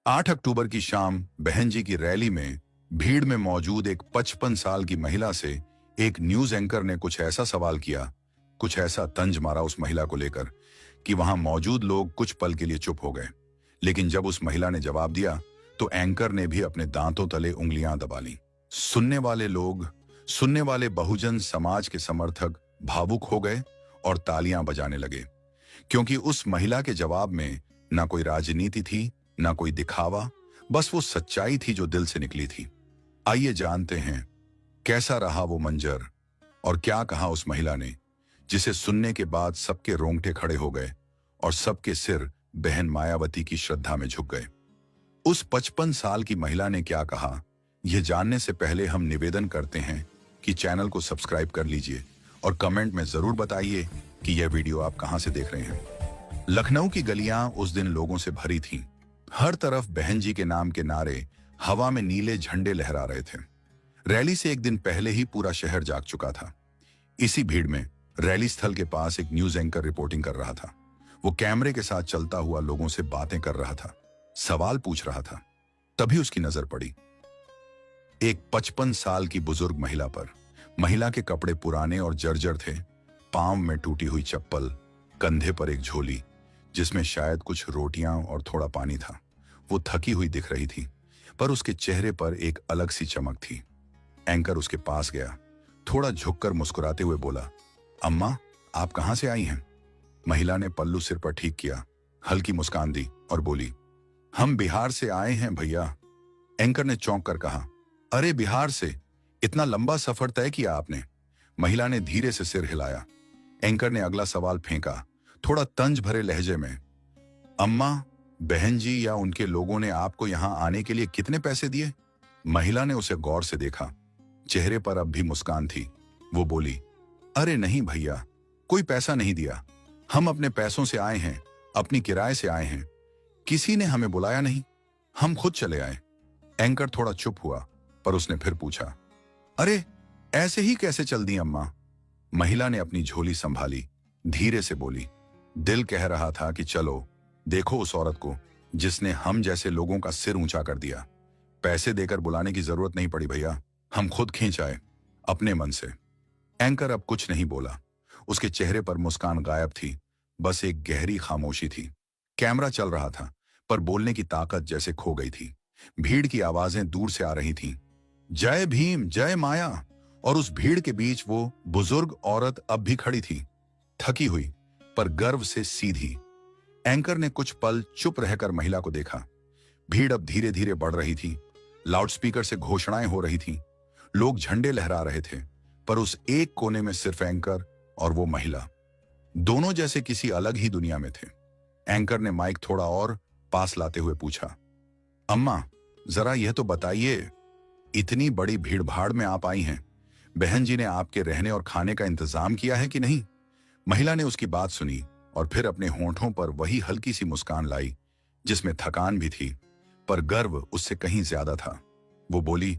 8 अक्टूबर की शाम बहन जी की रैली में भीड़ में मौजूद एक 55 साल की महिला से एक न्यूज एंकर ने कुछ ऐसा सवाल किया, कुछ ऐसा तंज मारा उस महिला को लेकर कि वहां मौजूद लोग कुछ पल के लिए चुप हो गए। लेकिन जब उस महिला ने जवाब दिया तो एंकर ने भी अपने दांतों तले उंगलियां दबा ली। सुनने वाले बहुजन समाज के समर्थक भावुक हो गए और तालियां बजाने लगे, क्योंकि उस महिला के जवाब में ना कोई राजनीति थी, ना कोई दिखावा, बस वो सच्चाई थी जो दिल से निकली थी। आइए जानते हैं कैसा रहा वो मंजर और क्या कहा उस महिला ने, जिसे सुनने के बाद सबके रोंगटे खड़े हो गए और सबके सिर बहन मायावती की श्रद्धा में झुक गए। उस 55 साल की महिला ने क्या कहा, यह जानने से पहले हम निवेदन करते हैं कि चैनल को सब्सक्राइब कर लीजिए और कमेंट में जरूर बताइए कि यह वीडियो आप कहां से देख रहे हैं। लखनऊ की गलियां उस दिन लोगों से भरी थीं। हर तरफ बहन जी के नाम के नारे, हवा में नीले झंडे लहरा रहे थे। रैली से एक दिन पहले ही पूरा शहर जाग चुका था। इसी भीड़ में रैली स्थल के पास एक न्यूज एंकर रिपोर्टिंग कर रहा था। वो कैमरे के साथ चलता हुआ लोगों से बातें कर रहा था, सवाल पूछ रहा था। तभी उसकी नजर पड़ी एक 55 साल की बुजुर्ग महिला पर। महिला के कपड़े पुराने और जर्जर थे, पांव में टूटी हुई चप्पल, कंधे पर एक झोली जिसमें शायद कुछ रोटियां और थोड़ा पानी था। वो थकी हुई दिख रही थी, पर उसके चेहरे पर एक अलग सी चमक थी। एंकर उसके पास गया, थोड़ा झुककर मुस्कुराते हुए बोला, अम्मा, आप कहां से आई हैं? महिला ने पल्लू सिर पर ठीक किया, हल्की मुस्कान दी और बोली, हम बिहार से आए हैं भैया। एंकर ने चौंक कर कहा, अरे बिहार से? इतना लंबा सफर तय किया आपने? महिला ने धीरे से सिर हिलाया। एंकर ने अगला सवाल फेंका, थोड़ा तंज भरे लहजे में, अम्मा, बहन जी या उनके लोगों ने आपको यहां आने के लिए कितने पैसे दिए? महिला ने उसे गौर से देखा, चेहरे पर अब भी मुस्कान थी। वो बोली, अरे नहीं भैया, कोई पैसा नहीं दिया। हम अपने पैसों से आए हैं, अपनी किराए से आए हैं। किसी ने हमें बुलाया नहीं, हम खुद चले आए। एंकर थोड़ा चुप हुआ, पर उसने फिर पूछा, अरे ऐसे ही कैसे चल दी अम्मा? महिला ने अपनी झोली संभाली, धीरे से बोली, दिल कह रहा था कि चलो देखो उस औरत को जिसने हम जैसे लोगों का सिर ऊंचा कर दिया। पैसे देकर बुलाने की जरूरत नहीं पड़ी भैया, हम खुद खींच आए अपने मन से। एंकर अब कुछ नहीं बोला, उसके चेहरे पर मुस्कान गायब थी, बस एक गहरी खामोशी थी। कैमरा चल रहा था, पर बोलने की ताकत जैसे खो गई थी। भीड़ की आवाजें दूर से आ रही थीं, जय भीम, जय माया। और उस भीड़ के बीच वो बुजुर्ग औरत अब भी खड़ी थी, थकी हुई पर गर्व से सीधी। एंकर ने कुछ पल चुप रहकर महिला को देखा। भीड़ अब धीरे धीरे बढ़ रही थी, लाउडस्पीकर से घोषणाएं हो रही थीं, लोग झंडे लहरा रहे थे, पर उस एक कोने में सिर्फ एंकर और वो महिला, दोनों जैसे किसी अलग ही दुनिया में थे। एंकर ने माइक थोड़ा और पास लाते हुए पूछा, अम्मा, जरा यह तो बताइए, इतनी बड़ी भीड़ भाड़ में आप आई हैं, बहन जी ने आपके रहने और खाने का इंतजाम किया है कि नहीं? महिला ने उसकी बात सुनी और फिर अपने होंठों पर वही हल्की सी मुस्कान लाई जिसमें थकान भी थी, पर गर्व उससे कहीं ज्यादा था। वो बोली,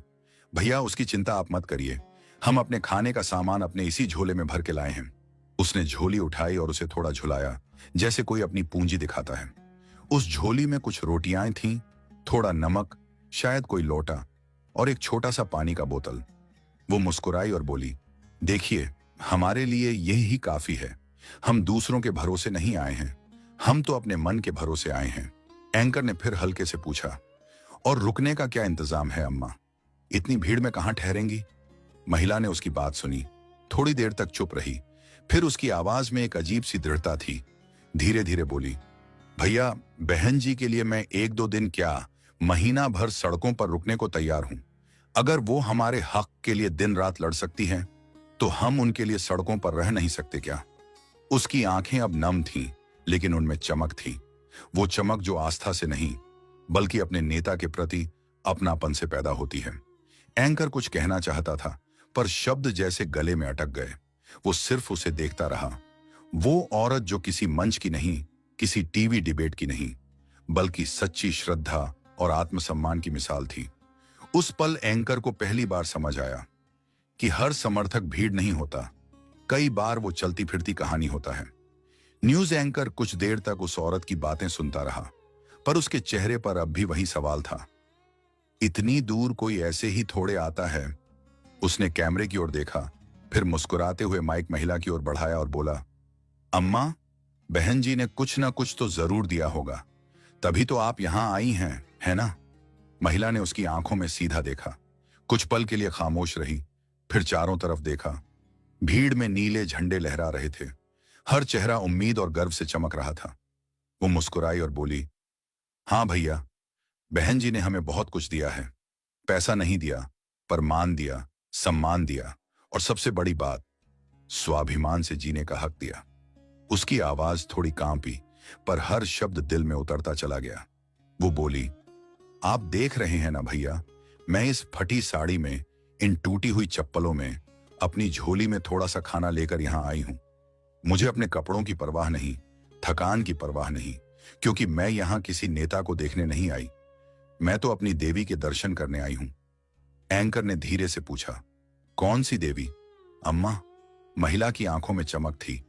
भैया उसकी चिंता आप मत करिए, हम अपने खाने का सामान अपने इसी झोले में भर के लाए हैं। उसने झोली उठाई और उसे थोड़ा झुलाया, जैसे कोई अपनी पूंजी दिखाता है। उस झोली में कुछ रोटियां थीं, थोड़ा नमक, शायद कोई लोटा और एक छोटा सा पानी का बोतल। वो मुस्कुराई और बोली, देखिए, हमारे लिए यही ही काफी है। हम दूसरों के भरोसे नहीं आए हैं, हम तो अपने मन के भरोसे आए हैं। एंकर ने फिर हल्के से पूछा, और रुकने का क्या इंतजाम है अम्मा? इतनी भीड़ में कहां ठहरेंगी? महिला ने उसकी बात सुनी, थोड़ी देर तक चुप रही, फिर उसकी आवाज में एक अजीब सी दृढ़ता थी। धीरे धीरे बोली, भैया, बहन जी के लिए मैं 1-2 दिन क्या, महीना भर सड़कों पर रुकने को तैयार हूं। अगर वो हमारे हक के लिए दिन रात लड़ सकती हैं, तो हम उनके लिए सड़कों पर रह नहीं सकते क्या? उसकी आंखें अब नम थीं, लेकिन उनमें चमक थी। वो चमक जो आस्था से नहीं, बल्कि अपने नेता के प्रति अपनापन से पैदा होती है। एंकर कुछ कहना चाहता था, पर शब्द जैसे गले में अटक गए। वो सिर्फ उसे देखता रहा। वो औरत जो किसी मंच की नहीं, किसी टीवी डिबेट की नहीं, बल्कि सच्ची श्रद्धा और आत्मसम्मान की मिसाल थी। उस पल एंकर को पहली बार समझ आया कि हर समर्थक भीड़ नहीं होता, कई बार वो चलती फिरती कहानी होता है। न्यूज एंकर कुछ देर तक उस औरत की बातें सुनता रहा, पर उसके चेहरे पर अब भी वही सवाल था। इतनी दूर कोई ऐसे ही थोड़े आता है? उसने कैमरे की ओर देखा, फिर मुस्कुराते हुए माइक महिला की ओर बढ़ाया और बोला, अम्मा, बहन जी ने कुछ ना कुछ तो जरूर दिया होगा, तभी तो आप यहां आई हैं, है ना? महिला ने उसकी आंखों में सीधा देखा, कुछ पल के लिए खामोश रही, फिर चारों तरफ देखा। भीड़ में नीले झंडे लहरा रहे थे, हर चेहरा उम्मीद और गर्व से चमक रहा था। वो मुस्कुराई और बोली, हाँ भैया, बहन जी ने हमें बहुत कुछ दिया है। पैसा नहीं दिया, पर मान दिया, सम्मान दिया, और सबसे बड़ी बात, स्वाभिमान से जीने का हक दिया। उसकी आवाज थोड़ी कांपी, पर हर शब्द दिल में उतरता चला गया। वो बोली, आप देख रहे हैं ना भैया, मैं इस फटी साड़ी में, इन टूटी हुई चप्पलों में, अपनी झोली में थोड़ा सा खाना लेकर यहां आई हूं। मुझे अपने कपड़ों की परवाह नहीं, थकान की परवाह नहीं, क्योंकि मैं यहां किसी नेता को देखने नहीं आई, मैं तो अपनी देवी के दर्शन करने आई हूं। एंकर ने धीरे से पूछा, कौन सी देवी? अम्मा। महिला की आंखों में चमक थी,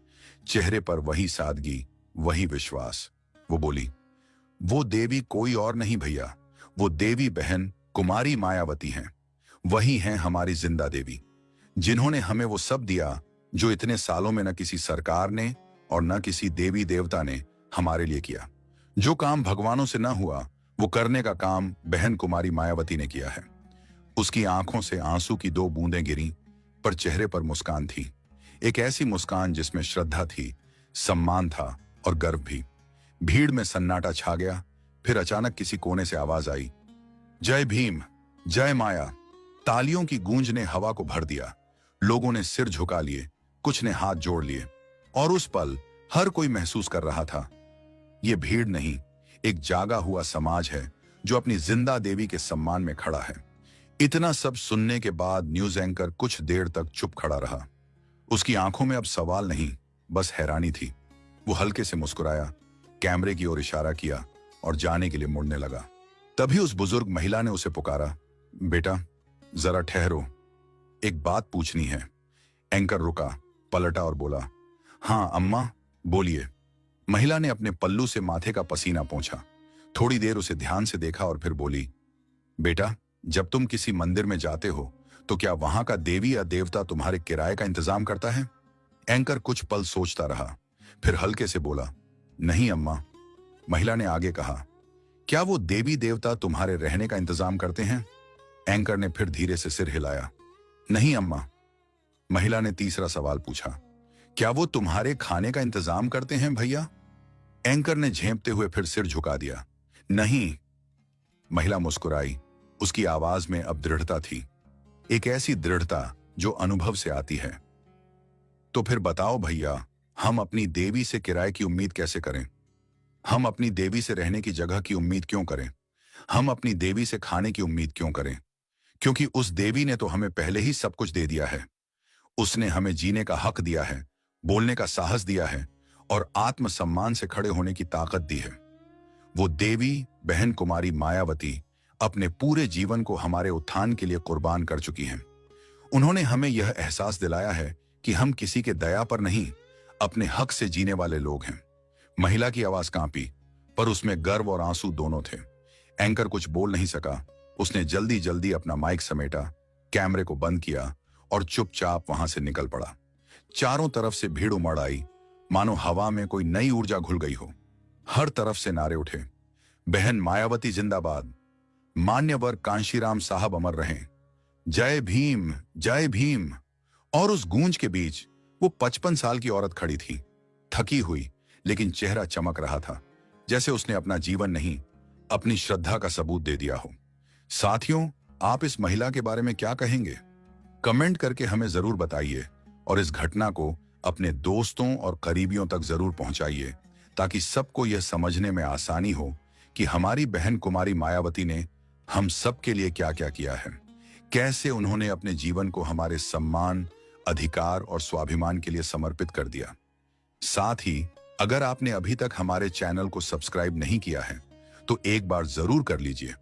चेहरे पर वही सादगी, वही विश्वास। वो बोली, वो देवी कोई और नहीं भैया, वो देवी बहन कुमारी मायावती हैं। वही हैं हमारी जिंदा देवी, जिन्होंने हमें वो सब दिया जो इतने सालों में न किसी सरकार ने और न किसी देवी देवता ने हमारे लिए किया। जो काम भगवानों से न हुआ, वो करने का काम बहन कुमारी मायावती ने किया है। उसकी आंखों से आंसू की 2 बूंदें गिरी, पर चेहरे पर मुस्कान थी, एक ऐसी मुस्कान जिसमें श्रद्धा थी, सम्मान था और गर्व भी। भीड़ में सन्नाटा छा गया, फिर अचानक किसी कोने से आवाज आई, जय भीम, जय माया। तालियों की गूंज ने हवा को भर दिया। लोगों ने सिर झुका लिए, कुछ ने हाथ जोड़ लिए, और उस पल हर कोई महसूस कर रहा था, ये भीड़ नहीं, एक जागा हुआ समाज है जो अपनी जिंदा देवी के सम्मान में खड़ा है। इतना सब सुनने के बाद न्यूज एंकर कुछ देर तक चुप खड़ा रहा। उसकी आंखों में अब सवाल नहीं, बस हैरानी थी। वो हल्के से मुस्कुराया, कैमरे की ओर इशारा किया और जाने के लिए मुड़ने लगा। तभी उस बुजुर्ग महिला ने उसे पुकारा, बेटा जरा ठहरो, एक बात पूछनी है। एंकर रुका, पलटा और बोला, हाँ अम्मा, बोलिए। महिला ने अपने पल्लू से माथे का पसीना पोंछा, थोड़ी देर उसे ध्यान से देखा और फिर बोली, बेटा, जब तुम किसी मंदिर में जाते हो तो क्या वहां का देवी या देवता तुम्हारे किराए का इंतजाम करता है? एंकर कुछ पल सोचता रहा, फिर हल्के से बोला, नहीं अम्मा। महिला ने आगे कहा, क्या वो देवी देवता तुम्हारे रहने का इंतजाम करते हैं? एंकर ने फिर धीरे से सिर हिलाया, नहीं अम्मा। महिला ने तीसरा सवाल पूछा, क्या वो तुम्हारे खाने का इंतजाम करते हैं भैया? एंकर ने झेंपते हुए फिर सिर झुका दिया, नहीं। महिला मुस्कुराई, उसकी आवाज में अब दृढ़ता थी, एक ऐसी दृढ़ता जो अनुभव से आती है। तो फिर बताओ भैया, हम अपनी देवी से किराए की उम्मीद कैसे करें? हम अपनी देवी से रहने की जगह की उम्मीद क्यों करें? हम अपनी देवी से खाने की उम्मीद क्यों करें? क्योंकि उस देवी ने तो हमें पहले ही सब कुछ दे दिया है। उसने हमें जीने का हक दिया है, बोलने का साहस दिया है और आत्मसम्मान से खड़े होने की ताकत दी है। वो देवी बहन कुमारी मायावती अपने पूरे जीवन को हमारे उत्थान के लिए कुर्बान कर चुकी हैं। उन्होंने हमें यह एहसास दिलाया है कि हम किसी के दया पर नहीं, अपने हक से जीने वाले लोग हैं। महिला की आवाज कांपी, पर उसमें गर्व और आंसू दोनों थे। एंकर कुछ बोल नहीं सका। उसने जल्दी जल्दी अपना माइक समेटा, कैमरे को बंद किया और चुपचाप वहां से निकल पड़ा। चारों तरफ से भीड़ उमड़ आई, मानो हवा में कोई नई ऊर्जा घुल गई हो। हर तरफ से नारे उठे, बहन मायावती जिंदाबाद, मान्यवर कांशीराम साहब अमर रहें, जय भीम, जय भीम। और उस गूंज के बीच वो 55 साल की औरत खड़ी थी, थकी हुई, लेकिन चेहरा चमक रहा था, जैसे उसने अपना जीवन नहीं, अपनी श्रद्धा का सबूत दे दिया हो। साथियों, आप इस महिला के बारे में क्या कहेंगे? कमेंट करके हमें जरूर बताइए और इस घटना को अपने दोस्तों और करीबियों तक जरूर पहुंचाइए, ताकि सबको यह समझने में आसानी हो कि हमारी बहन कुमारी मायावती ने हम सबके लिए क्या क्या किया है, कैसे उन्होंने अपने जीवन को हमारे सम्मान, अधिकार और स्वाभिमान के लिए समर्पित कर दिया। साथ ही अगर आपने अभी तक हमारे चैनल को सब्सक्राइब नहीं किया है तो एक बार जरूर कर लीजिए,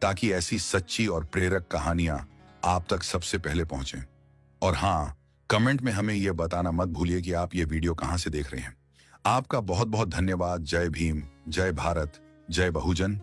ताकि ऐसी सच्ची और प्रेरक कहानियां आप तक सबसे पहले पहुंचें। और हाँ, कमेंट में हमें यह बताना मत भूलिए कि आप ये वीडियो कहां से देख रहे हैं। आपका बहुत बहुत धन्यवाद। जय भीम, जय भारत, जय बहुजन।